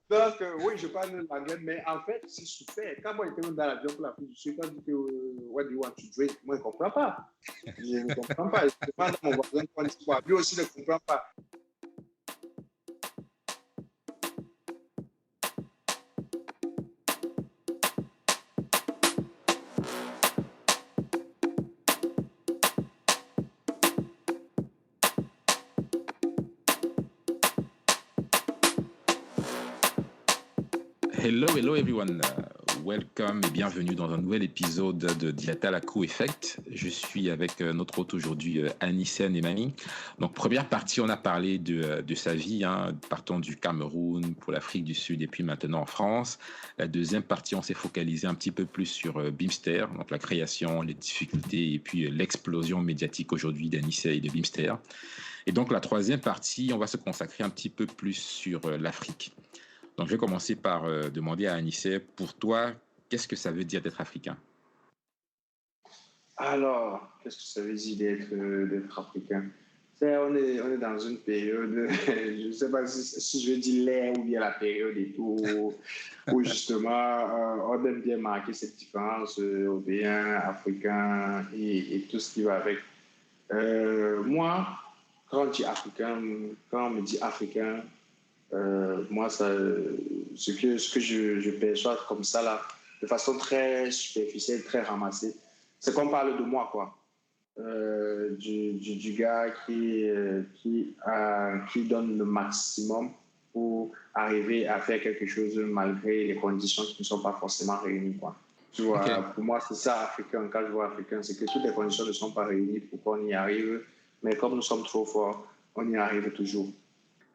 Donc, oui, je parle l'anglais, mais en fait, c'est super. Quand moi, j'étais même dans l'avion pour l'Afrique du Sud, quand je dis que what do you want to drink, moi, je ne comprends pas. Je ne comprends pas. Je demande à mon voisin comment il boit. Lui aussi ne comprend pas. Hello everyone. Welcome et bienvenue dans un nouvel épisode de Diatal à Co-Effect. Je suis avec notre hôte aujourd'hui, Anissa Nemani. Donc, première partie, on a parlé de sa vie, partant du Cameroun pour l'Afrique du Sud et puis maintenant en France. La deuxième partie, on s'est focalisé un petit peu plus sur Beamster, donc la création, les difficultés et puis l'explosion médiatique aujourd'hui d'Anissa et de Beamster. Et donc, la troisième partie, on va se consacrer un petit peu plus sur l'Afrique. Donc, je vais commencer par demander à Anissé, pour toi, qu'est-ce que ça veut dire d'être africain? Alors, qu'est-ce que ça veut dire d'être africain? On est dans une période, je ne sais pas si je veux dire l'ère ou bien la période et tout, où justement, on aime bien marquer cette différence européen, africain et tout ce qui va avec. Moi, quand on me dit africain, moi, ce que je perçois comme ça, là, de façon très superficielle, très ramassée, c'est qu'on parle de moi, quoi. Du gars qui donne le maximum pour arriver à faire quelque chose malgré les conditions qui ne sont pas forcément réunies, quoi. Tu vois, Ok, pour moi, c'est ça, africain. Quand je vois africain, c'est que toutes les conditions ne sont pas réunies pour qu'on y arrive. Mais comme nous sommes trop forts, on y arrive toujours.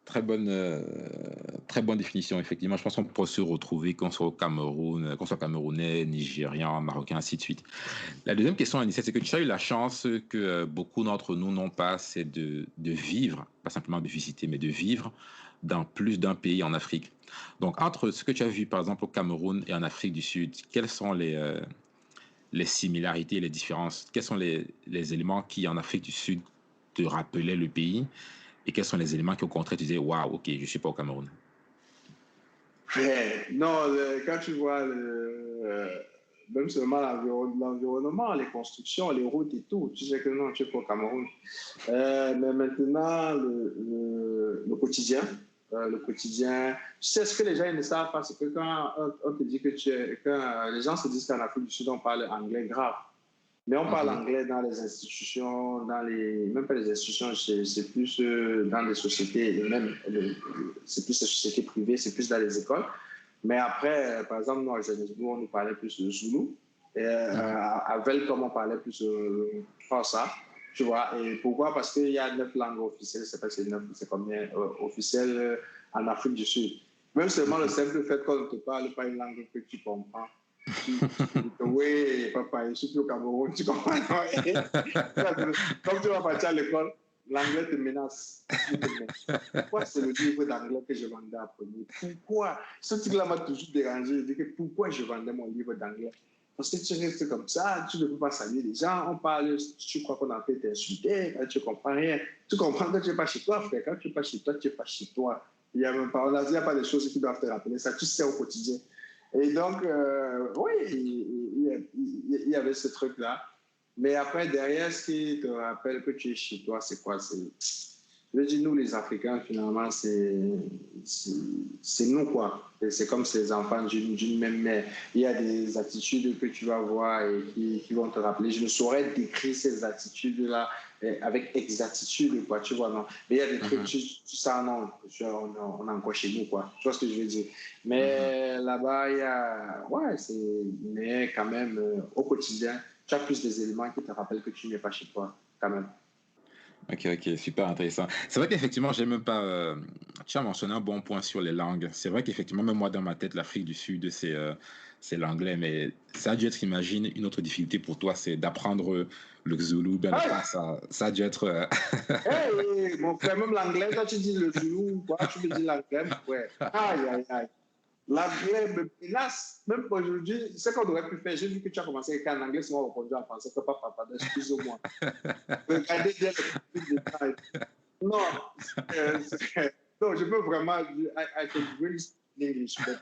très bonne définition, effectivement. Je pense qu'on peut se retrouver, qu'on soit au Cameroun, qu'on soit camerounais, nigérian, marocain, ainsi de suite. La deuxième question, Anissé, c'est que tu as eu la chance que beaucoup d'entre nous n'ont pas, c'est de vivre, pas simplement de visiter, mais de vivre dans plus d'un pays en Afrique. Donc, entre ce que tu as vu, par exemple, au Cameroun et en Afrique du Sud, quels sont les similarités et les différences? Quels sont les éléments qui, en Afrique du Sud, te rappelaient le pays? Et quels sont les éléments qui, au contraire, tu disais, waouh, ok, je ne suis pas au Cameroun? Non, quand tu vois même seulement l'environnement, les constructions, les routes et tout, tu sais que non, tu es pas au Cameroun. Mais maintenant, le quotidien, tu sais ce que les gens ils ne savent pas, c'est que quand on te dit quand les gens se disent qu'en Afrique du Sud, on parle anglais grave. Mais on parle Mhm, anglais dans les institutions, même pas les institutions, c'est plus dans les sociétés, et même c'est plus les sociétés privées, c'est plus dans les écoles. Mais après, par exemple, nous, à Johannesburg, on nous parlait plus de Zulu. Et mhm. à Velcom, on parlait plus Xhosa. Tu vois, et pourquoi? Parce qu'il y a 9 langues officielles, c'est pas c'est 9, c'est combien officielles en Afrique du Sud. Même seulement le simple fait qu'on ne te parle pas une langue que tu comprends, tu te dis que oui, papa, je suis au Cameroun, tu comprends? Comme tu vas partir à l'école, l'anglais te menace. Tu te dis, pourquoi c'est le livre d'anglais que je vendais à premier? Pourquoi? Ce truc-là m'a toujours dérangé. Je dis que pourquoi je vendais mon livre d'anglais? Parce que tu restes comme ça, tu ne peux pas saluer les gens, on parle, tu crois qu'on a fait t'insulter, tu ne comprends rien. Tu comprends que tu n'es pas chez toi, frère. Quand tu n'es pas chez toi, tu n'es pas chez toi. Il n'y a même pas, il n'y a pas de choses qui doivent te rappeler ça, tu sais au quotidien. Et donc, oui, il y avait ce truc-là. Mais après, derrière, ce qui te rappelle que tu es chez toi, c'est quoi? Je veux dire, nous, les Africains, finalement, c'est nous, quoi. C'est comme ces enfants d'une même mère. Il y a des attitudes que tu vas voir et qui vont te rappeler. Je ne saurais décrire ces attitudes-là avec exactitude, quoi, tu vois, non. Mais il y a des trucs, Mhm, ça, non, on a encore chez nous, quoi. Tu vois ce que je veux dire? mhm. Mais là-bas, il y a, ouais, mais quand même, au quotidien, tu as plus des éléments qui te rappellent que tu n'es pas chez toi, quand même. Ok, ok, super intéressant. C'est vrai qu'effectivement, j'ai même pas. Tu as mentionné un bon point sur les langues. C'est vrai qu'effectivement, même moi, dans ma tête, l'Afrique du Sud, c'est l'anglais. Mais ça a dû être, imagine, une autre difficulté pour toi, c'est d'apprendre le Zulu, bien le Ah, Xhosa. Ça a dû être. hey, mon frère, même l'anglais, quand tu dis le Zoulou, quoi, tu me dis l'anglais, mon frère. Aïe, aïe, aïe. L'anglais me menace. Même aujourd'hui, ce qu'on aurait pu faire, j'ai vu que tu as commencé avec un anglais, c'est moi répondu en français, que papa, pardon, excuse-moi. Regardez bien les petits détails. Non, non, je peux vraiment, I can really in English, but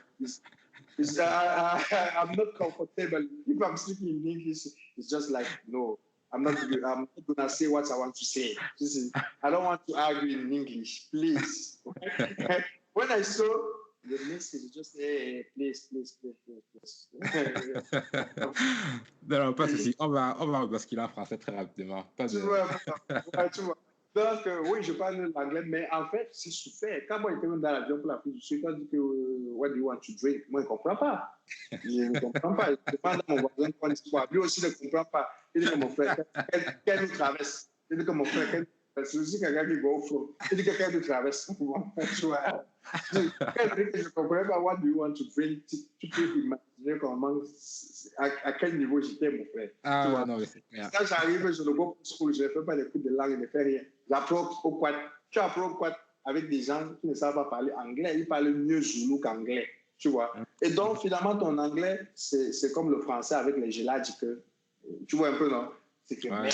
I'm not comfortable. If I'm speaking in English, it's just like, no, I'm not going to say what I want to say. I don't want to argue in English, please. When I saw the message, just, hey, please. Non, pas de souci. On va basculer en français très rapidement. Tu vois. Donc, oui, je parle l'anglais, mais en fait, c'est super. Quand moi, j'étais même dans l'avion pour l'Afrique du Sud, quand je dis que what do you want to drink? Moi, je ne comprends pas. Je ne comprends pas. Je demande à mon voisin quoi l'histoire. Lui aussi ne comprend pas. Il dit que mon frère, qu'elle nous traverse. Il dit que mon frère, qu'elle nous traverse. C'est aussi quelqu'un qui va au fond. Il dit que quelqu'un nous traverse. Tu vois. Je ne comprenais pas what do you want to drink. Tu peux imaginer comment, à quel niveau j'étais, mon frère. Ah, non, mais c'est clair. Quand j'arrive, je ne go pas school, je ne fais pas des cours de langue, je ne fais rien. J'apprends au quad. Tu apprends au quad avec des gens qui ne savent pas parler anglais. Ils parlent mieux zoulou qu'anglais, tu vois. Et donc, finalement, ton anglais, c'est comme le français avec les gelades que... Tu vois un peu, non? C'est que... Ouais.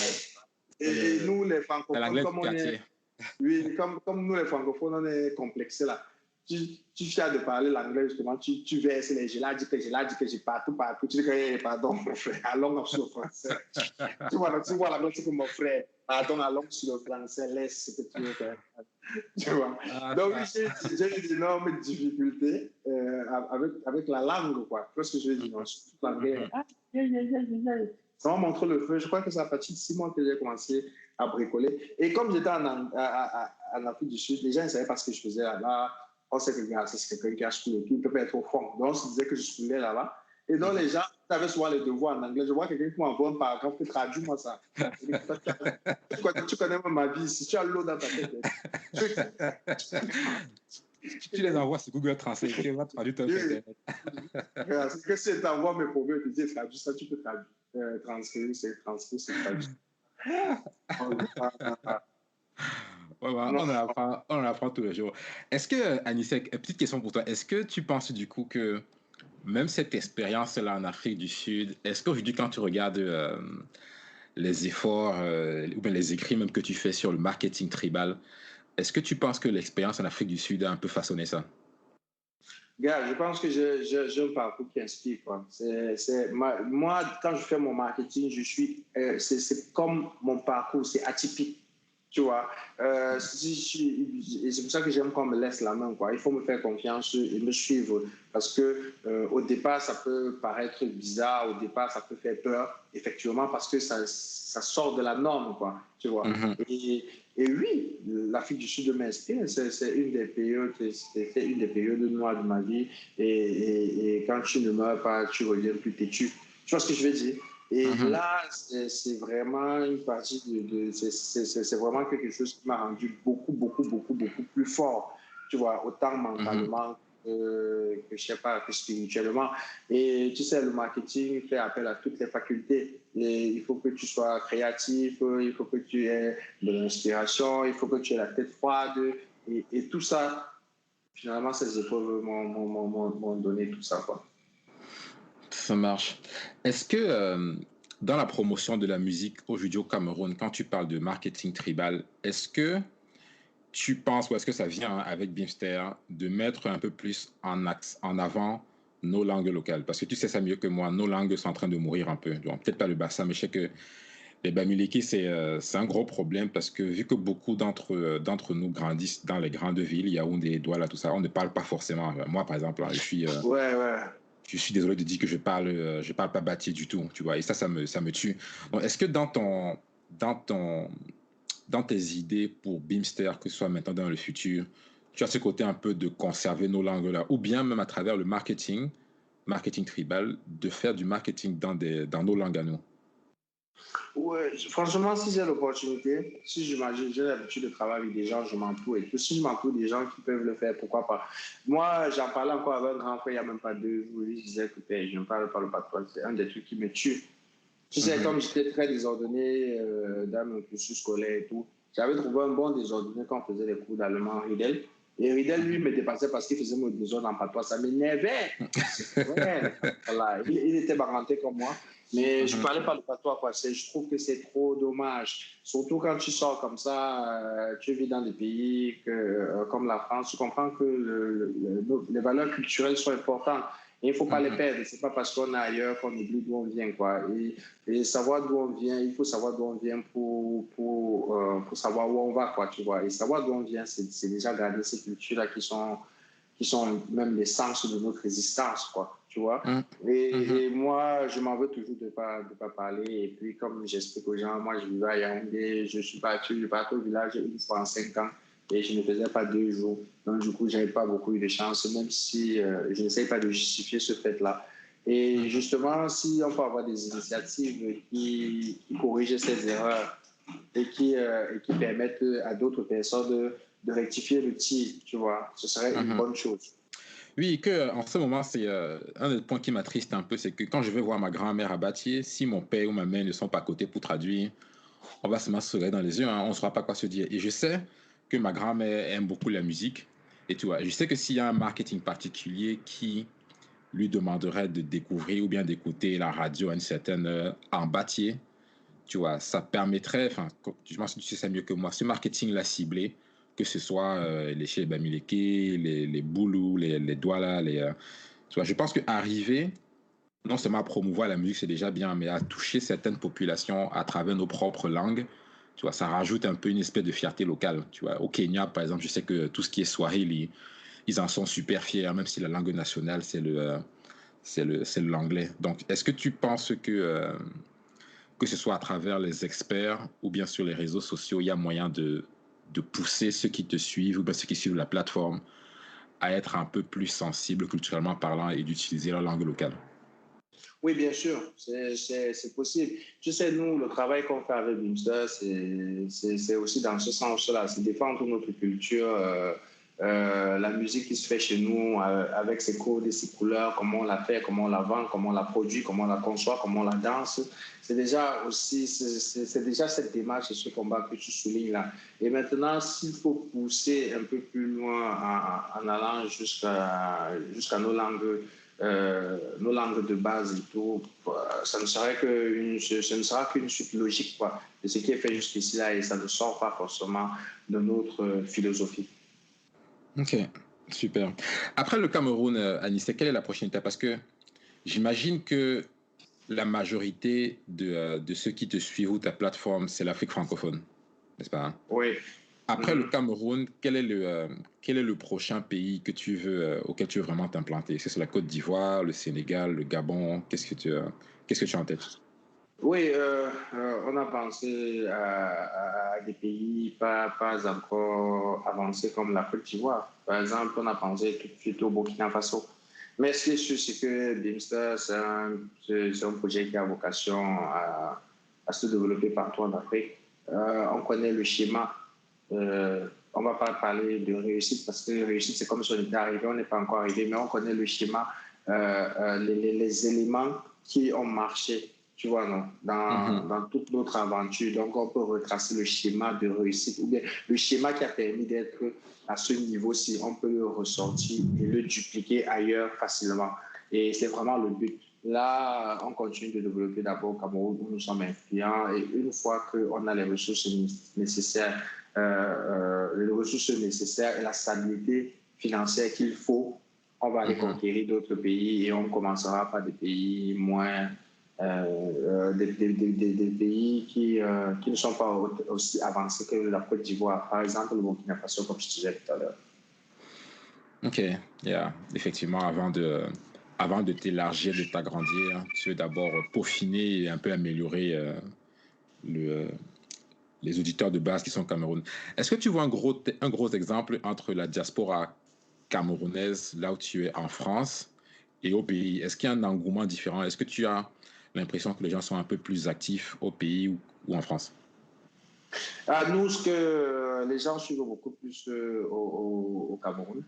Et nous, les francophones, comme on est... Oui, comme nous, les francophones, on est complexés, là. Tu fiers de parler l'anglais, justement, tu verses les gelades que j'ai partout. Tu dis que, pardon, mon frère, allons sur le français. tu vois l'anglais, c'est comme mon frère, pardon, allons sur le français, laisse ce que tu veux faire. Tu vois. Donc, j'ai eu d'énormes difficultés avec la langue, quoi. Tu vois ce que je veux dire, non? Surtout l'anglais. Ça m'a montré le feu. Je crois que ça a partir de 6 mois que j'ai commencé à bricoler. Et comme j'étais en Afrique du Sud, les gens ne savaient pas ce que je faisais là-bas. On sait que c'est quelqu'un qui a schoolé et tout, il peut pas être au fond. Donc, on se disait que je schoolais là-bas. Et donc, les gens avaient souvent les devoirs en anglais. Je vois quelqu'un qui m'envoie un paragraphe, qui traduit moi ça. Tu connais ma vie ici, tu as l'eau dans ta tête. Tu les envoies sur Google Translate, tu vas traduire ton internet. C'est que si tu t'envoies mes problèmes, tu dis traduis ça, tu peux traduire. Transcrire, c'est traduire. Ouais, on apprend tous les jours. Est-ce que, Anisek, petite question pour toi, est-ce que tu penses du coup que même cette expérience-là en Afrique du Sud, est-ce qu'aujourd'hui quand tu regardes les efforts ou bien les écrits même que tu fais sur le marketing tribal, est-ce que tu penses que l'expérience en Afrique du Sud a un peu façonné ça? Gars, je pense que j'ai un parcours qui inspire, quoi. Moi, quand je fais mon marketing, c'est comme mon parcours, c'est atypique. Tu vois, et c'est pour ça que j'aime qu'on me laisse la main, quoi. Il faut me faire confiance et me suivre parce que au départ, ça peut paraître bizarre, au départ, ça peut faire peur, effectivement, parce que ça sort de la norme, quoi. Tu vois. Et oui, l'Afrique du Sud m'inspire. C'est une des périodes noires de ma vie. Et quand tu ne meurs pas, tu reviens plus têtu. Tu vois ce que je veux dire? Et là, c'est vraiment une partie c'est vraiment quelque chose qui m'a rendu beaucoup plus fort, tu vois, autant mentalement que je sais pas, que spirituellement. Et tu sais, le marketing fait appel à toutes les facultés. Il faut que tu sois créatif, il faut que tu aies de l'inspiration, il faut que tu aies la tête froide. Et tout ça, finalement, ces épreuves m'ont donné tout ça, quoi. Ça marche. Est-ce que dans la promotion de la musique aujourd'hui au Cameroun, quand tu parles de marketing tribal, est-ce que tu penses, ou est-ce que ça vient avec Bimster, de mettre un peu plus en avant nos langues locales? Parce que tu sais ça mieux que moi, nos langues sont en train de mourir un peu. Donc, peut-être pas le Bassa, mais je sais que les Bamileke, c'est un gros problème parce que vu que beaucoup d'entre nous grandissent dans les grandes villes, Yaoundé, Douala, tout ça, on ne parle pas forcément. Moi, par exemple, je suis... Je suis désolé de dire que je parle pas bâti du tout, tu vois, et ça me tue. Donc, est-ce que dans tes idées pour Bimster, que ce soit maintenant dans le futur, tu as ce côté un peu de conserver nos langues là, ou bien même à travers le marketing tribal, de faire du marketing dans nos langues à nous? Ouais, franchement, si j'ai l'opportunité, si j'imagine, j'ai l'habitude de travailler avec des gens, je m'entoure et tout. Si je m'entoure des gens qui peuvent le faire, pourquoi pas. Moi, j'en parlais encore avec un grand frère il n'y a même pas 2 jours. Je disais, écoutez, je ne parle pas le patron, c'est un des trucs qui me tue. Tu sais, comme j'étais très désordonné dans mon cursus scolaire et tout, j'avais trouvé un bon désordonné quand on faisait les cours d'allemand en Riedel. Et Ridel, lui, me dépassait parce qu'il faisait mon besoin en patois. Ça m'énervait. Ouais. Voilà. Il était baranté comme moi. Mais je ne parlais pas le patois, quoi. Je trouve que c'est trop dommage. Surtout quand tu sors comme ça, tu vis dans des pays comme la France, tu comprends que les valeurs culturelles sont importantes. Et il ne faut pas les perdre. Ce n'est pas parce qu'on est ailleurs qu'on oublie d'où on vient, quoi. Et savoir d'où on vient, il faut savoir d'où on vient pour savoir où on va, quoi, tu vois. Et savoir d'où on vient, c'est déjà garder ces cultures-là qui sont même l'essence de notre existence, quoi, tu vois. Et moi, je m'en veux toujours de pas parler. Et puis, comme j'explique aux gens, moi, je vivais à Yaoundé, je suis parti au village une fois en 5 ans et je ne faisais pas 2 jours. Donc, du coup, je n'avais pas beaucoup eu de chance, même si je n'essaye pas de justifier ce fait-là. Et justement, si on peut avoir des initiatives qui corrigent ces erreurs et qui permettent à d'autres personnes de rectifier le tir, tu vois, ce serait une bonne chose. Oui, en ce moment, c'est un des points qui m'attriste un peu, c'est que quand je vais voir ma grand-mère à Batier, si mon père ou ma mère ne sont pas à côté pour traduire, on va se regarder dans les yeux, hein, on ne saura pas quoi se dire. Et je sais que ma grand-mère aime beaucoup la musique. Et tu vois, je sais que s'il y a un marketing particulier qui lui demanderait de découvrir ou bien d'écouter la radio à une certaine heure en Batier, tu vois, ça permettrait, enfin, je pense que tu sais ça mieux que moi, ce marketing-là ciblé, que ce soit les chez Bamileke, les Boulou, les Douala, tu vois, je pense qu'arriver, non seulement à promouvoir la musique, c'est déjà bien, mais à toucher certaines populations à travers nos propres langues, tu vois, ça rajoute un peu une espèce de fierté locale. Tu vois, au Kenya, par exemple, je sais que tout ce qui est Swahili, ils en sont super fiers, même si la langue nationale, c'est l'anglais. Donc, est-ce que tu penses que ce soit à travers les experts ou bien sur les réseaux sociaux, il y a moyen de pousser ceux qui te suivent ou bien ceux qui suivent la plateforme à être un peu plus sensibles culturellement parlant et d'utiliser leur langue locale? Oui, bien sûr, c'est possible. Tu sais, nous, le travail qu'on fait avec Bimster, c'est aussi dans ce sens-là, c'est défendre notre culture, la musique qui se fait chez nous, avec ses codes et ses couleurs, comment on la fait, comment on la vend, comment on la produit, comment on la conçoit, comment on la danse. C'est déjà cette démarche et ce combat que tu soulignes là. Et maintenant, s'il faut pousser un peu plus loin en allant jusqu'à nos langues de base et tout, ce ne sera qu'une suite logique, quoi, de ce qui est fait jusqu'ici là, et ça ne sort pas forcément de notre philosophie. Ok, super. Après le Cameroun, Anissé, quelle est la prochaine étape? Parce que j'imagine que la majorité de ceux qui te suivent ou ta plateforme, c'est l'Afrique francophone, n'est-ce pas? Oui. Après le Cameroun, quel est le prochain pays que tu veux, auquel tu veux vraiment t'implanter? Est-ce que c'est la Côte d'Ivoire, le Sénégal, le Gabon? Qu'est-ce que tu as en tête? Oui, on a pensé à des pays pas encore avancés comme la Côte d'Ivoire. Par exemple, on a pensé tout de suite au Burkina Faso. Mais ce qui est sûr, c'est que Bimster, c'est un projet qui a vocation à se développer partout en Afrique. On connaît le schéma. On ne va pas parler de réussite parce que réussite, c'est comme si on était arrivé, on n'est pas encore arrivé, mais on connaît le schéma, les éléments qui ont marché, tu vois, non, dans toute notre aventure. Donc, on peut retracer le schéma de réussite ou bien le schéma qui a permis d'être à ce niveau-ci. On peut le ressortir et le dupliquer ailleurs facilement. Et c'est vraiment le but. Là, on continue de développer d'abord au Cameroun où nous sommes influents et une fois qu'on a les ressources nécessaires, les ressources nécessaires et la stabilité financière qu'il faut, on va aller conquérir d'autres pays et on commencera par des pays moins, des pays qui ne sont pas aussi avancés que la Côte d'Ivoire, par exemple le Burkina Faso, comme je disais tout à l'heure. Ok, yeah. Effectivement, avant de t'élargir, de t'agrandir, tu veux d'abord peaufiner et un peu améliorer les auditeurs de base qui sont au Cameroun. Est-ce que tu vois un gros exemple entre la diaspora camerounaise, là où tu es en France, et au pays? Est-ce qu'il y a un engouement différent? Est-ce que tu as l'impression que les gens sont un peu plus actifs au pays ou en France? Nous, ce que les gens suivent beaucoup plus au Cameroun.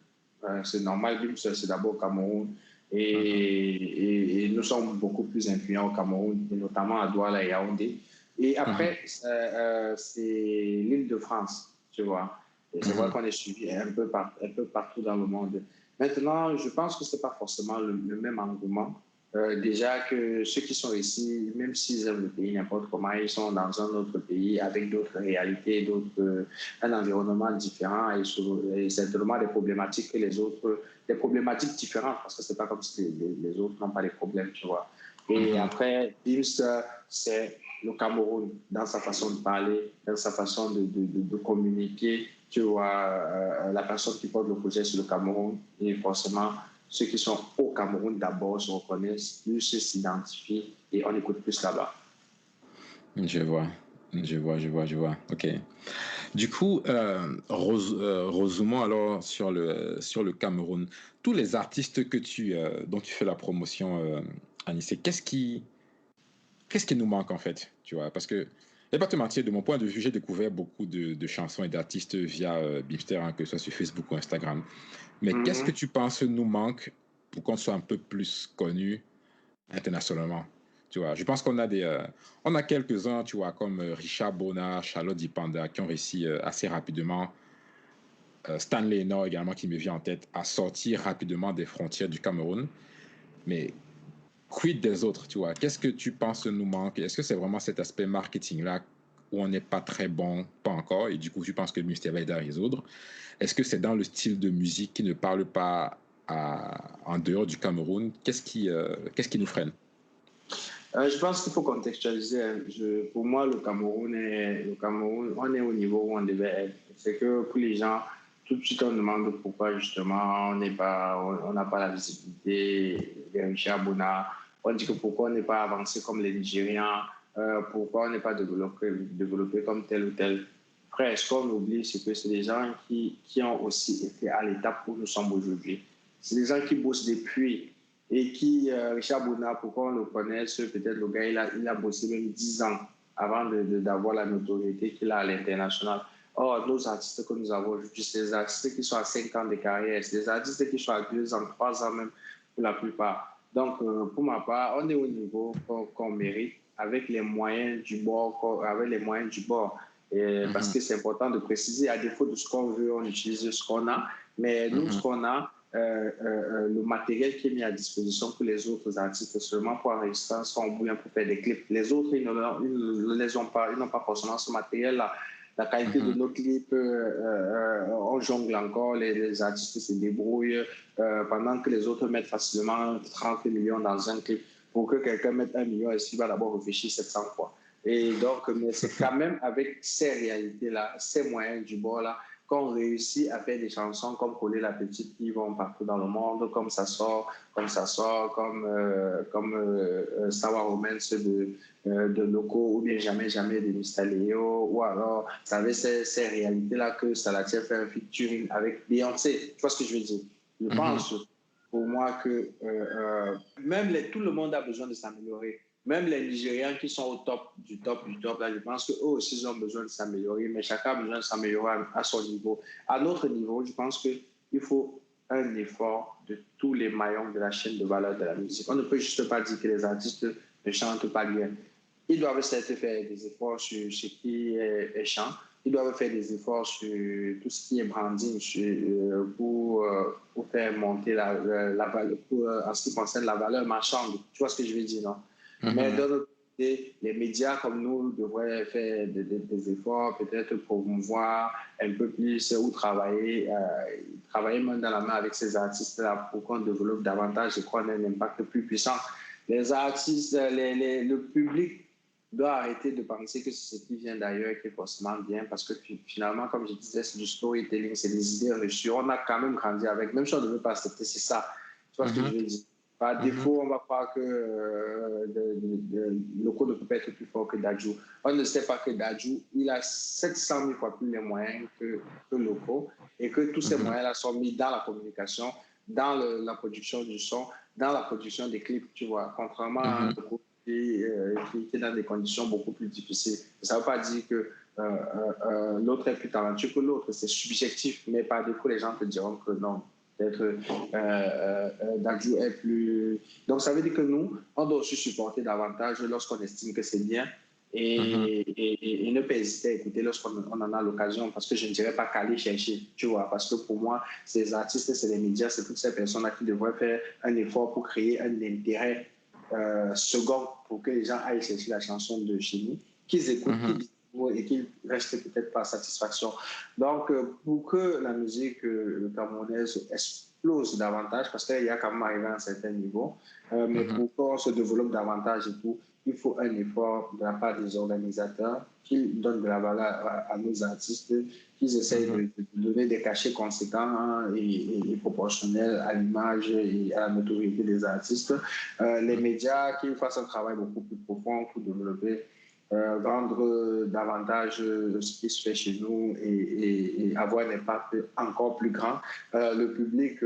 C'est normal, c'est d'abord au Cameroun. Et nous sommes beaucoup plus influents au Cameroun, et notamment à Douala et Yaoundé. Et après, c'est l'Île-de-France, tu vois. Et c'est vrai qu'on est suivi un peu partout dans le monde. Maintenant, je pense que ce n'est pas forcément le même engouement. Déjà que ceux qui sont ici, même s'ils aiment le pays n'importe comment, ils sont dans un autre pays avec d'autres réalités, un environnement différent et certainement des problématiques que les autres, des problématiques différentes parce que c'est pas comme si les autres n'ont pas de problèmes, tu vois. Et après, Gims, c'est le Cameroun dans sa façon de parler, dans sa façon de communiquer. Tu vois, la personne qui porte le projet sur le Cameroun et forcément ceux qui sont au Cameroun d'abord se reconnaissent, plus s'identifient et on écoute plus là-bas. Je vois. Ok. Du coup, resumons alors sur le Cameroun. Tous les artistes dont tu fais la promotion, Anissé, qu'est-ce qui nous manque en fait, tu vois? Parce que, je vais pas te mentir, de mon point de vue, j'ai découvert beaucoup de chansons et d'artistes via Bimster, hein, que ce soit sur Facebook ou Instagram. Mais qu'est-ce que tu penses nous manque pour qu'on soit un peu plus connu internationalement? Tu vois, je pense qu'on a on a quelques-uns, tu vois, comme Richard Bona, Charlotte Dipanda, qui ont réussi assez rapidement, Stanley Eno également, qui me vient en tête, à sortir rapidement des frontières du Cameroun. Mais quid des autres, tu vois? Qu'est-ce que tu penses nous manque? Est-ce que c'est vraiment cet aspect marketing-là où on n'est pas très bon, pas encore, et du coup, tu penses que le mystère va aider à résoudre? Est-ce que c'est dans le style de musique qui ne parle pas en dehors du Cameroun? Qu'est-ce qui nous freine? Je pense qu'il faut contextualiser. Pour moi, le Cameroun, on est au niveau où on devait être. C'est que pour les gens, tout de suite, on demande pourquoi justement on n'a pas la visibilité des Richard Bona. On dit que pourquoi on n'est pas avancé comme les Nigérians, pourquoi on n'est pas développé comme tel ou tel. Après, ce qu'on oublie, c'est que c'est des gens qui ont aussi été à l'étape où nous sommes aujourd'hui. C'est des gens qui bossent depuis et qui, Richard Bona, pourquoi on le connaît, peut-être le gars, il a bossé même 10 ans avant d'avoir la notoriété qu'il a à l'international. Or, nos artistes que nous avons aujourd'hui, c'est des artistes qui sont à 5 ans de carrière, c'est des artistes qui sont à 2 ans, 3 ans même, pour la plupart. Donc, pour ma part, on est au niveau qu'on mérite, avec les moyens du bord, parce que c'est important de préciser, à défaut de ce qu'on veut, on utilise ce qu'on a. Mais nous, ce qu'on a, le matériel qui est mis à disposition pour les autres artistes seulement pour enregistrer son bouillon pour faire des clips. Les autres, ils ne les ont pas, ils n'ont pas forcément ce matériel-là. La qualité de nos clips, on jongle encore, les artistes se débrouillent pendant que les autres mettent facilement 30 millions dans un clip. Pour que quelqu'un mette 1 million, il va d'abord réfléchir 700 fois. Et donc, mais c'est quand même avec ces réalités-là, ces moyens du bord-là, qu'on réussit à faire des chansons comme Coller la Petite qui vont partout dans le monde, comme ça sort, comme Sawa Romance de Loco, ou bien Jamais Jamais de Mistaleo, ou alors, vous savez, ces réalités-là que Salatiel fait un featuring avec Beyoncé. Tu vois ce que je veux dire? Je pense, pour moi, que tout le monde a besoin de s'améliorer. Même les Nigériens qui sont au top, là, je pense qu'eux aussi ils ont besoin de s'améliorer, mais chacun a besoin de s'améliorer à son niveau. À notre niveau, je pense qu'il faut un effort de tous les maillons de la chaîne de valeur de la musique. On ne peut juste pas dire que les artistes ne chantent pas bien. Ils doivent certes faire des efforts sur ce qui est chant. Ils doivent faire des efforts sur tout ce qui est branding pour faire monter la valeur, en ce qui concerne la valeur marchande. Tu vois ce que je veux dire, non? Mais d'un autre côté, les médias comme nous devraient faire des efforts, peut-être promouvoir un peu plus ou travailler main dans la main avec ces artistes-là pour qu'on développe davantage et qu'on ait un impact plus puissant. Les artistes, le public doit arrêter de penser que c'est ce qui vient d'ailleurs qui est forcément bien, parce que finalement, comme je disais, c'est du storytelling, c'est des idées reçues. On a quand même grandi avec, même si on ne veut pas accepter, c'est ça. Tu vois ce que je veux dire? Par défaut, on va croire que Loco ne peut pas être plus fort que Dadju. On ne sait pas que Dadju, il a 700 000 fois plus les moyens que Loco, et que tous ces moyens-là sont mis dans la communication, dans la production du son, dans la production des clips, tu vois, contrairement à Loco qui est dans des conditions beaucoup plus difficiles. Ça ne veut pas dire que l'autre est plus talentueux que l'autre, c'est subjectif, mais par défaut, les gens te diront que non. Peut-être Dadju est plus... Donc, ça veut dire que nous, on doit aussi supporter davantage lorsqu'on estime que c'est bien, Mhm. et ne pas hésiter à écouter lorsqu'on en a l'occasion, parce que je ne dirais pas qu'aller chercher, tu vois, parce que pour moi, ces artistes, c'est les médias, c'est toutes ces personnes-là qui devraient faire un effort pour créer un intérêt second pour que les gens aillent chercher la chanson de chez nous, qu'ils écoutent, Mhm. qu'ils et qu'ils restent peut-être par satisfaction. Donc, pour que la musique camerounaise explose davantage, parce qu'il y a quand même arrivé à un certain niveau, mais Mhm. pour qu'on se développe davantage et tout, il faut un effort de la part des organisateurs qui donnent de la valeur à nos artistes, qui essayent Mhm. de donner des cachets conséquents et proportionnels à l'image et à la notoriété des artistes. Les Mhm. médias qui fassent un travail beaucoup plus profond pour développer, vendre davantage ce qui se fait chez nous et avoir un impact encore plus grand. Le public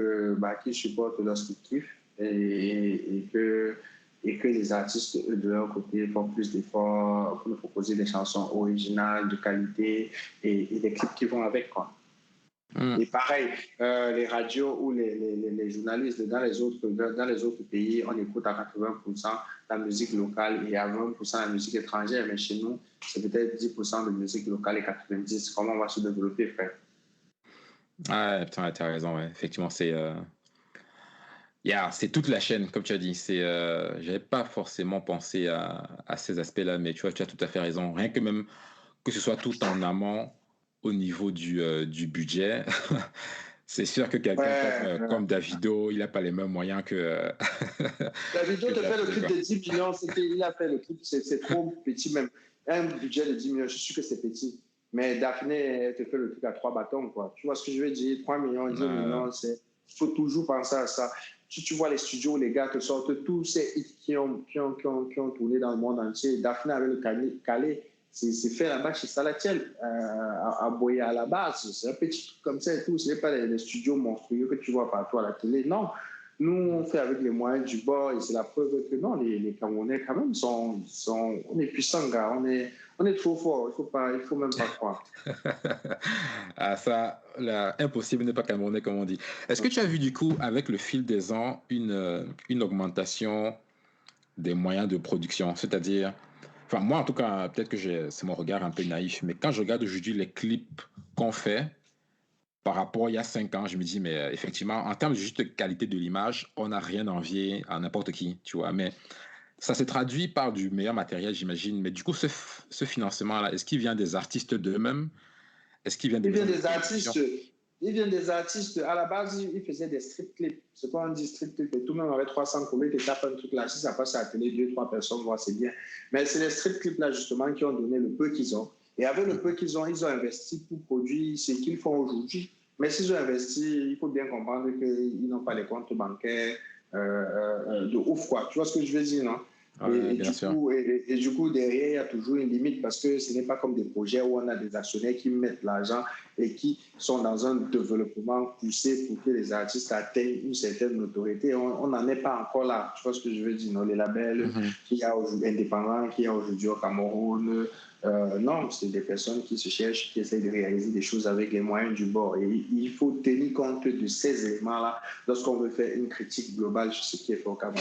qui supporte leur kiff et que les artistes, eux, de leur côté, font plus d'efforts pour nous proposer des chansons originales, de qualité et des clips qui vont avec, quoi. Mhm. Et pareil, les radios ou les journalistes dans les autres pays, on écoute à 80% la musique locale et à 20% la musique étrangère. Mais chez nous, c'est peut-être 10% de musique locale et 90%. Comment on va se développer, frère? Ah, putain, t'as raison, ouais. Effectivement, c'est toute la chaîne, comme tu as dit. J'avais pas forcément pensé à ces aspects-là, mais tu vois, tu as tout à fait raison. Rien que même que ce soit tout en amont au niveau du budget. C'est sûr que quelqu'un Ouais, comme Davido, il n'a pas les mêmes moyens que, Davido que te fait le Daphné, clip quoi. de 10 millions, il a fait le clip, c'est trop petit même. Un budget de 10 millions, je suis sûr que c'est petit. Mais Daphné te fait le truc à 3 bâtons, quoi. Tu vois ce que je veux dire? 3 millions, 10 Euh, millions, il faut toujours penser à ça. Tu vois les studios, les gars te sortent tous ces hits qui ont tourné dans le monde entier. Daphné avait le calé. C'est fait là-bas chez Salatiel, à Boya à la base. C'est un petit truc comme ça et tout. Ce n'est pas les studios monstrueux que tu vois partout à la télé. Non. Nous, on fait avec les moyens du bord et c'est la preuve que non, les Camerounais, quand même, on est puissants, gars. On est trop forts. Il faut même pas croire. ah, ça, là, impossible n'est pas camerounais, comme on dit. Est-ce que tu as vu, du coup, avec le fil des ans, une augmentation des moyens de production? C'est-à-dire, enfin, moi, en tout cas, peut-être que c'est mon regard un peu naïf, mais quand je regarde aujourd'hui les clips qu'on fait, par rapport à il y a 5 ans, je me dis, mais effectivement, en termes de juste qualité de l'image, on n'a rien à envier à n'importe qui, tu vois. Mais ça se traduit par du meilleur matériel, j'imagine. Mais du coup, ce financement-là, est-ce qu'il vient des artistes d'eux-mêmes? Est-ce qu'il vient des Il vient maisons de des production? artistes. Il vient des artistes. À la base, il faisait des strip clips. C'est quoi on dit strip clip? Et tout le monde avait 300 collègues, tu tapes un truc là. Si ça passe à la télé, 2, 3 personnes voient, c'est bien. Mais c'est les strip clips là, justement, qui ont donné le peu qu'ils ont. Et avec le peu qu'ils ont investi pour produire ce qu'ils font aujourd'hui. Mais s'ils ont investi, il faut bien comprendre qu'ils n'ont pas les comptes bancaires de ouf, quoi. Tu vois ce que je veux dire, non? Ouais, bien sûr. Et du coup, derrière, il y a toujours une limite parce que ce n'est pas comme des projets où on a des actionnaires qui mettent l'argent et qui sont dans un développement poussé pour que les artistes atteignent une certaine notoriété. On n'en est pas encore là. Tu vois ce que je veux dire, non? Les labels Mhm. qu'il y a indépendants, qu'il y a aujourd'hui au Cameroun, non, c'est des personnes qui se cherchent, qui essayent de réaliser des choses avec les moyens du bord. Et il faut tenir compte de ces éléments-là lorsqu'on veut faire une critique globale sur ce qui est fait au Cameroun.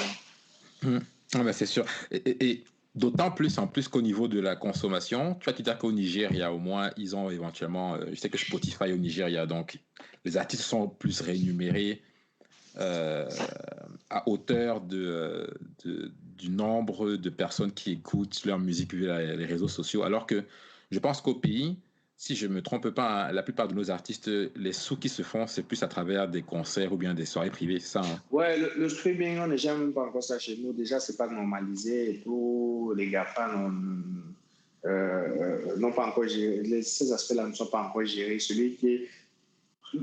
Mhm. Ah ben, c'est sûr. Et d'autant plus, en plus qu'au niveau de la consommation, tu vas te dire qu'au Nigeria, au moins, ils ont éventuellement, je sais que Spotify au Nigeria, donc les artistes sont plus rémunérés à hauteur du nombre de personnes qui écoutent leur musique via les réseaux sociaux. Alors que je pense qu'au pays, si je ne me trompe pas, hein, la plupart de nos artistes, les sous qui se font, c'est plus à travers des concerts ou bien des soirées privées, c'est ça, hein? Ouais, le streaming, on n'est jamais pas encore ça chez nous. Déjà, c'est pas normalisé et tout. Les GAFA n'ont pas encore géré. Ces aspects-là ne sont pas encore gérés. Celui qui est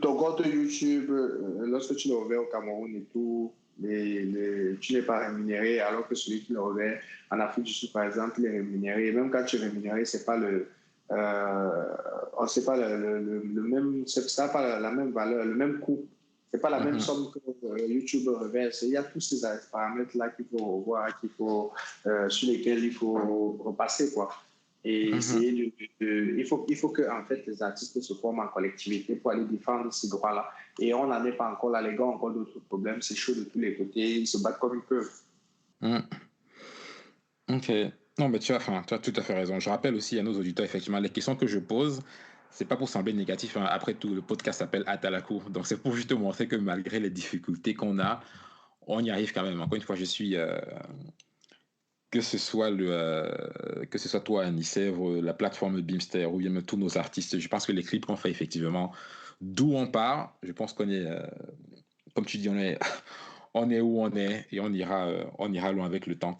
ton compte YouTube, lorsque tu le revais au Cameroun et tout, tu n'es pas rémunéré, alors que celui qui le revêt en Afrique du Sud, par exemple, il est rémunéré. Et même quand tu es rémunéré, c'est pas c'est pas le même, ça pas la même valeur, le même coût. C'est pas la même Mhm. somme que YouTube reverse. Il y a tous ces paramètres-là qu'il faut revoir, sur lesquels il faut repasser, quoi. Et Mhm. essayer il faut que en fait, les artistes se forment en collectivité pour aller défendre ces droits-là. Et on n'en est pas encore là. Les gars ont encore d'autres problèmes. C'est chaud de tous les côtés. Ils se battent comme ils peuvent. Mhm. Ok. Non, mais tu as tout à fait raison. Je rappelle aussi à nos auditeurs, effectivement, les questions que je pose, c'est pas pour sembler négatif, hein. Après tout, le podcast s'appelle Atalakou. Donc, c'est pour juste montrer que malgré les difficultés qu'on a, on y arrive quand même. Encore une fois, je suis, que ce soit toi, Anissé, la plateforme Beamster, ou bien même tous nos artistes, je pense que les clips qu'on fait, effectivement, d'où on part, je pense qu'on est, comme tu dis, on est où on est et on ira loin avec le temps.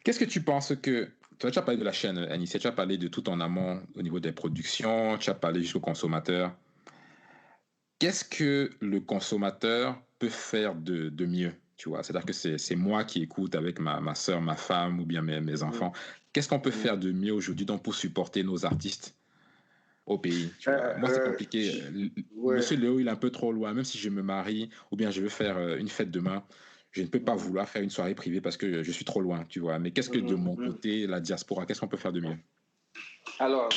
Qu'est-ce que tu penses que... Toi, tu as parlé de la chaîne, Anissé, tu as parlé de tout en amont au niveau des productions, tu as parlé jusqu'au consommateur. Qu'est-ce que le consommateur peut faire de mieux, tu vois? C'est-à-dire que c'est moi qui écoute avec ma soeur, ma femme ou bien mes Mhm. enfants. Qu'est-ce qu'on peut Mhm. faire de mieux aujourd'hui donc pour supporter nos artistes au pays, tu vois? Euh, Moi, c'est euh, compliqué. je- ouais. Monsieur Léo, il est un peu trop loin. Même si je me marie ou bien je veux faire une fête demain, je ne peux pas Mhm. vouloir faire une soirée privée parce que je suis trop loin, tu vois? Mais qu'est-ce que de Mhm. mon Mhm. côté, la diaspora, qu'est-ce qu'on peut faire de mieux? Alors,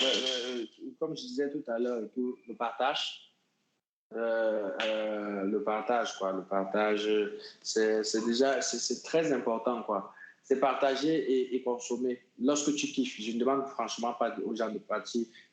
comme je disais tout à l'heure, et tout, le partage, quoi. Le partage, c'est déjà, c'est très important, quoi. C'est partager et consommer. Lorsque tu kiffes, je ne demande franchement pas aux gens de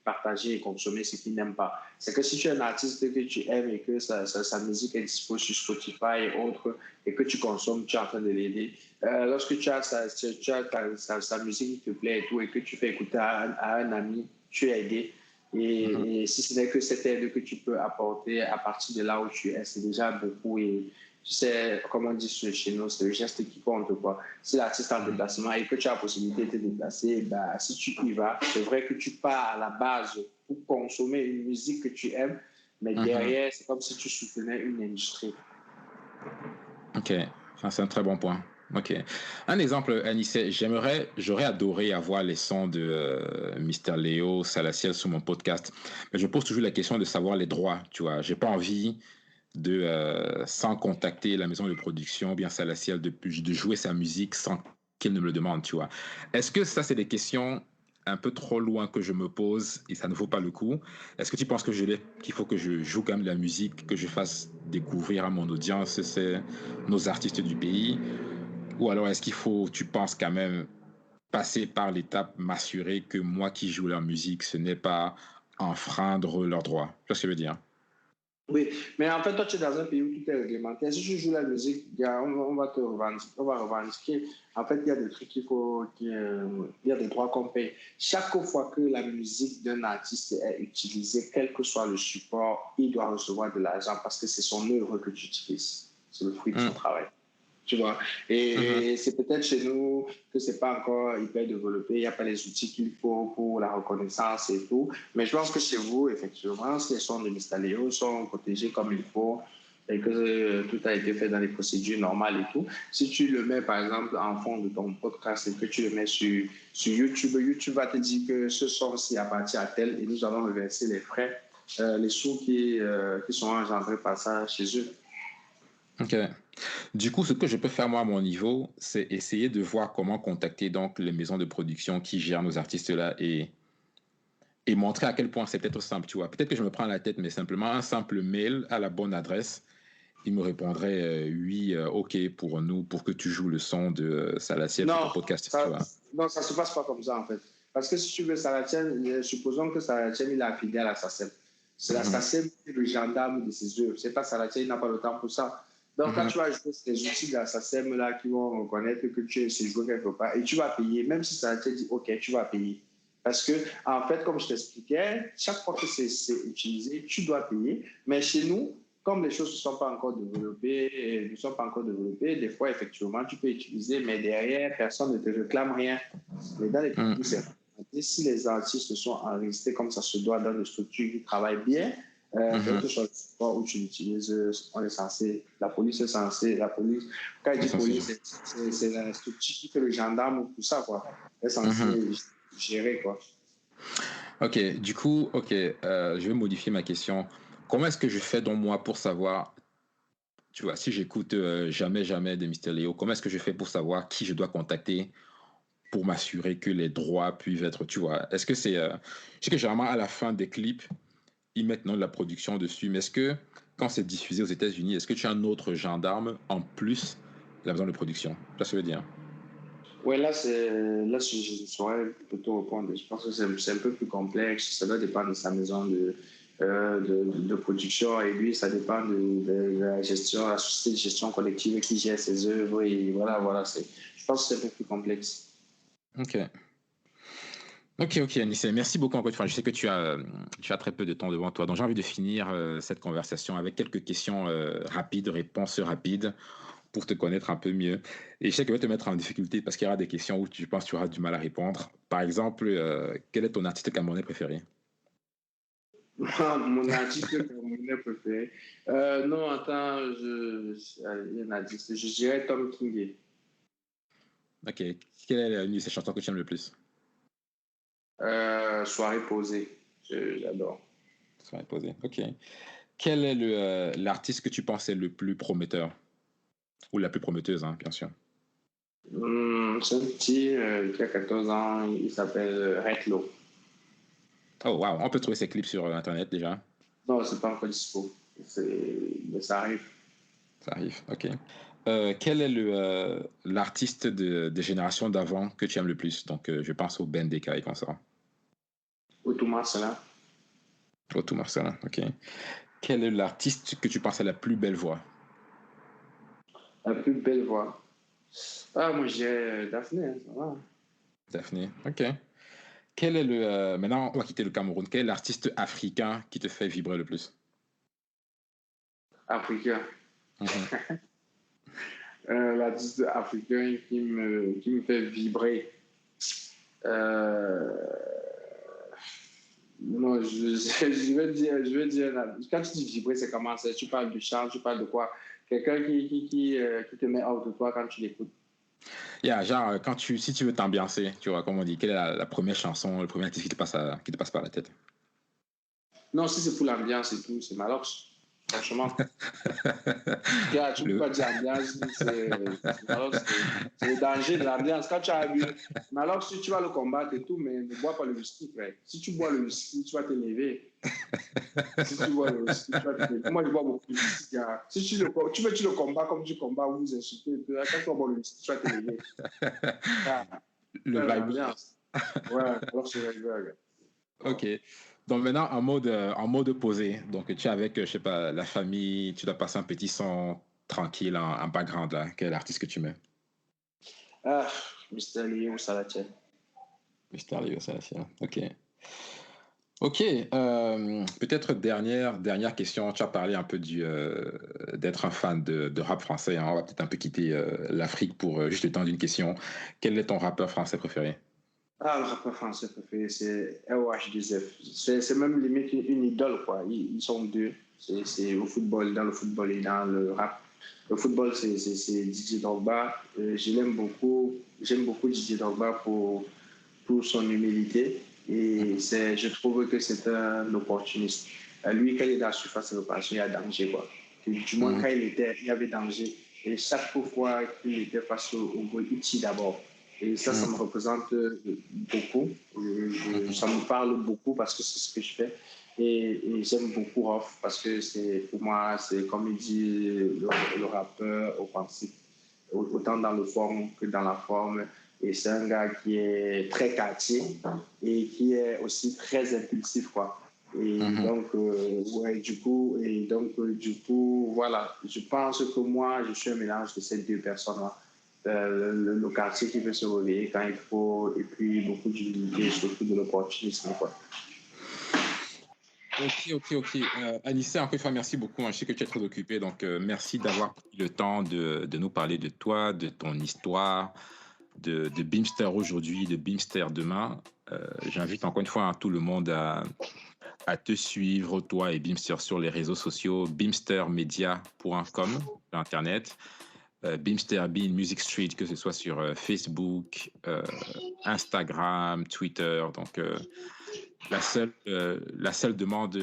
partager et consommer ce qu'ils n'aiment pas. C'est que si tu es un artiste que tu aimes et que sa musique est dispo sur Spotify et autres, et que tu consommes, tu es en train de l'aider. Lorsque tu as sa musique qui te plaît et tout, et que tu fais écouter à un ami, tu es aidé. Mhm. Et si ce n'est que cette aide que tu peux apporter à partir de là où tu es, c'est déjà beaucoup. Et tu sais, comme on dit chez nous, c'est le geste qui compte, quoi. Si l'artiste est en Mhm. déplacement et que tu as la possibilité de te déplacer, bah, si tu y vas, c'est vrai que tu pars à la base pour consommer une musique que tu aimes, mais Mhm. derrière, c'est comme si tu soutenais une industrie. Ok, ça, c'est un très bon point. Ok. Un exemple, Anissé, j'aurais adoré avoir les sons de Mister Léo, Salaciel sur mon podcast, mais je pose toujours la question de savoir les droits, tu vois. J'ai pas envie sans contacter la maison de production, bien Salaciel, de jouer sa musique sans qu'il ne me le demande, tu vois. Est-ce que ça, c'est des questions un peu trop loin que je me pose et ça ne vaut pas le coup? Est-ce que tu penses que qu'il faut que je joue quand même de la musique, que je fasse découvrir à mon audience nos artistes du pays? Ou alors est-ce qu'il faut, tu penses quand même, passer par l'étape, m'assurer que moi qui joue leur musique, ce n'est pas enfreindre leurs droits? Tu vois ce que je veux dire? Oui, mais en fait, toi, tu es dans un pays où tout est réglementé. Si tu joues la musique, on va te revendiquer, on va revendiquer. En fait, il y a des trucs il y a des droits qu'on paye. Chaque fois que la musique d'un artiste est utilisée, quel que soit le support, il doit recevoir de l'argent parce que c'est son œuvre que tu utilises. C'est le fruit de son Mm. travail. Tu vois. Mhm. Et c'est peut-être chez nous que c'est pas encore hyper développé, il n'y a pas les outils qu'il faut pour la reconnaissance et tout. Mais je pense que chez vous, effectivement, si les sons de Mistaleo sont protégés comme il faut et que tout a été fait dans les procédures normales et tout, si tu le mets par exemple en fond de ton podcast et que tu le mets sur YouTube, YouTube va te dire que ce son-ci appartient à tel et nous allons reverser les frais, les sous qui sont engendrés par ça chez eux. Ok. Du coup, ce que je peux faire moi à mon niveau, c'est essayer de voir comment contacter donc les maisons de production qui gèrent nos artistes là et montrer à quel point c'est peut-être simple, tu vois. Peut-être que je me prends la tête, mais simplement un simple mail à la bonne adresse, il me répondrait oui, ok pour nous, pour que tu joues le son de Salaciel sur ton Non, podcast, tu ça, vois. non, ça se passe pas comme ça en fait. Parce que si tu veux Saratienne, supposons que Saratienne il est affilié à la SACEM. C'est la Mhm. SACEM qui est le gendarme de ses œuvres. C'est pas Saratienne, il n'a pas le temps pour ça. Donc quand Mhm. tu vas jouer ces outils de la SACEM là qui vont reconnaître que tu es séjourné quelque part et tu vas payer, même si Saratienne dit ok, tu vas payer. Parce que, en fait, comme je t'expliquais, chaque fois que c'est utilisé, tu dois payer. Mais chez nous, comme les choses ne sont pas encore développées, ne sont pas encore développées, des fois, effectivement, tu peux utiliser, mais derrière, personne ne te réclame rien. Mais dans les pays où Mhm. c'est réglementé, si les artistes sont enregistrés comme ça se doit dans des structures qui travaillent bien, quel Mhm. que soit le support où tu l'utilises, on est censé, la police est censée, la police, quand il dit Essentiellement. police, c'est la structure qui fait le gendarme ou tout ça, quoi. Elle est Mhm. censée gérer, quoi. Ok, du coup, ok, je vais modifier ma question. Comment est-ce que je fais donc moi pour savoir, tu vois, si j'écoute jamais de Mister Léo, comment est-ce que je fais pour savoir qui je dois contacter pour m'assurer que les droits puissent être, tu vois, est-ce que je sais que généralement à la fin des clips, ils mettent non, de la production dessus, mais est-ce que quand c'est diffusé aux États-Unis, est-ce que tu as un autre gendarme en plus de la maison de production? Tu vois ce que je veux dire? Ouais, là, je saurais plutôt répondre. Je pense que c'est un peu plus complexe. Ça doit dépendre de sa maison de production. Et lui, ça dépend de la gestion, la société de gestion collective qui gère ses œuvres. Et voilà. Je pense que c'est un peu plus complexe. Ok. Ok, Anissé. Merci beaucoup encore une fois. Je sais que tu as très peu de temps devant toi. Donc, j'ai envie de finir cette conversation avec quelques questions rapides, réponses rapides pour te connaître un peu mieux. Et je sais que je vais te mettre en difficulté parce qu'il y aura des questions où tu penses que tu auras du mal à répondre. Par exemple, quel est ton artiste camerounais préféré? Mon artiste camerounais préféré. Non, attends, il y a un artiste. Je dirais Tom King. Ok. Quelle est une de ces chansons que tu aimes le plus? Soirée posée. J'adore. Ça va être posé. Ok. Quel est l'artiste que tu penses est le plus prometteur? Ou la plus prometteuse, hein, bien sûr. C'est un petit qui a 14 ans. Il s'appelle Retlo. Oh, wow. On peut trouver ses clips sur Internet déjà. Non, c'est pas encore dispo. Mais ça arrive. Ça arrive. Ok. Quel est l'artiste des générations d'avant que tu aimes le plus? Donc, je pense au Ben DK et comme ça. Automa, c'est là. Au tout Marcelin. Ok. Quel est l'artiste que tu penses a la plus belle voix? La plus belle voix. Ah, moi, j'ai Daphné, hein, ça va. Daphné. Ok. Maintenant, on va quitter le Cameroun. Quel est l'artiste africain qui te fait vibrer le plus? Africain. Mhm. L'artiste africain qui me fait vibrer. Euh, non, je vais dire, quand tu dis vibrer, c'est comment? Tu parles du chant, tu parles de quoi? Quelqu'un qui te met hors de toi quand tu l'écoutes. Yeah, genre, si tu veux t'ambiancer, tu vois, comme on dit, quelle est la première chanson, le premier artiste qui te passe par la tête? Non, si c'est pour l'ambiance et tout, c'est Malox. Franchement. Tu ne peux le... pas dire ambiance, c'est le danger de l'ambiance. Quand tu as vu, mais alors si tu vas le combattre et tout, mais ne bois pas le whisky, frère. Si tu bois le whisky, tu vas te lever. Si tu bois le whisky, tu vas te lever. Moi, je bois beaucoup de whisky. Hein. Si tu le combats comme tu combats, vous insultez, quand tu vas boire le whisky, tu vas te lever. Ah, le vibe. l'ambiance. Ouais, alors c'est vrai. Ok. Donc maintenant, en mode posé. Donc tu es avec, je sais pas, la famille, tu dois passer un petit son tranquille en background là. Quel artiste que tu mets? Ah, Mr. Léo Salatiel. Mystérieux, ça, c'est ok. Ok. Peut-être dernière question. Tu as parlé un peu d'être un fan de rap français. Hein. On va peut-être un peu quitter l'Afrique pour juste le temps d'une question. Quel est ton rappeur français préféré? Ah, le rappeur français préféré, c'est LOH2F. C'est même limite une idole, quoi. Ils sont deux. C'est au football, dans le football et dans le rap. Le football, c'est Didier Drogba. Je l'aime beaucoup. J'aime beaucoup Didier Drogba pour son humilité. Et je trouve que c'est un opportuniste. Lui, quand il est dans la surface de réparation, il y a danger, quoi. Du moins, quand il y avait danger. Et chaque fois qu'il était face au goal, il tire d'abord. Et ça me représente beaucoup. Ça me parle beaucoup parce que c'est ce que je fais. Et j'aime beaucoup Rof parce que pour moi, c'est comme il dit, le rappeur offensif, autant dans le forme que dans la forme. Et c'est un gars qui est très quartier et qui est aussi très impulsif, quoi. Et donc, du coup, voilà. Je pense que moi, je suis un mélange de ces deux personnes-là. Le quartier qui peut se réveiller quand il faut, et puis beaucoup d'humilité, surtout de l'opportunisme, quoi. Ok. Anissa, encore une fois, merci beaucoup. Je sais que tu es très occupé, donc merci d'avoir pris le temps de nous parler de toi, de ton histoire, de Beamster aujourd'hui, de Beamster demain. J'invite encore une fois tout le monde à te suivre, toi et Beamster, sur les réseaux sociaux, beamstermedia.com, sur Internet, Beamster Bean Music Street, que ce soit sur Facebook, Instagram, Twitter. Donc, la seule demande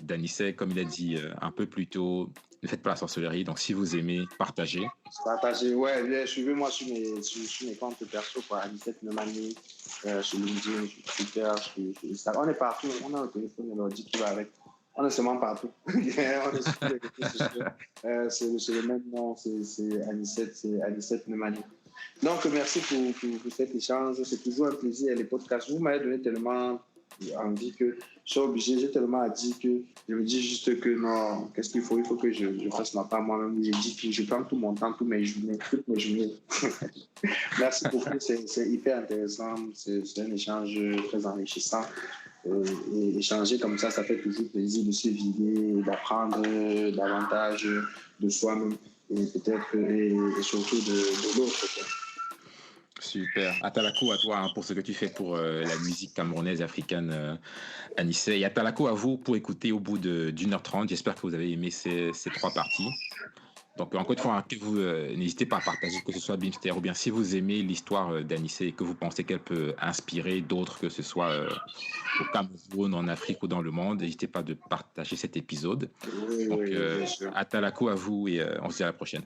d'Anissé, comme il a dit un peu plus tôt, ne faites pas la sorcellerie. Donc, si vous aimez, partagez. Partagez, ouais, suivez-moi sur mes comptes perso, quoi, Anisette Nemani, sur LinkedIn, sur Twitter, sur Instagram. On est partout, on a un téléphone et l'ordi qui va avec. On est seulement partout. On est sur les réseaux sociaux. C'est le même nom, c'est Anisette Nemani. Donc, merci pour cet échange. C'est toujours un plaisir, les podcasts. Vous m'avez donné tellement envie que je suis obligé, j'ai tellement à dire que je me dis juste que non, qu'est-ce qu'il faut? Il faut que je fasse ma part moi-même. Je dis que je prends tout mon temps, toutes mes journées. Merci beaucoup, c'est hyper intéressant. C'est un échange très enrichissant. Et échanger comme ça fait toujours plaisir de se vider, d'apprendre davantage de soi-même et peut-être et surtout de l'autre. Super. Atalako à toi pour ce que tu fais pour la musique camerounaise africaine, Anissé. Et Atalako à vous pour écouter au bout d'1h30. J'espère que vous avez aimé ces 3 parties. Donc, encore une fois, vous n'hésitez pas à partager, que ce soit Bimster ou bien si vous aimez l'histoire d'Anissé et que vous pensez qu'elle peut inspirer d'autres, que ce soit au Cameroun, en Afrique ou dans le monde, n'hésitez pas de partager cet épisode. Oui, Donc, bien sûr. Atalako à vous et on se dit à la prochaine.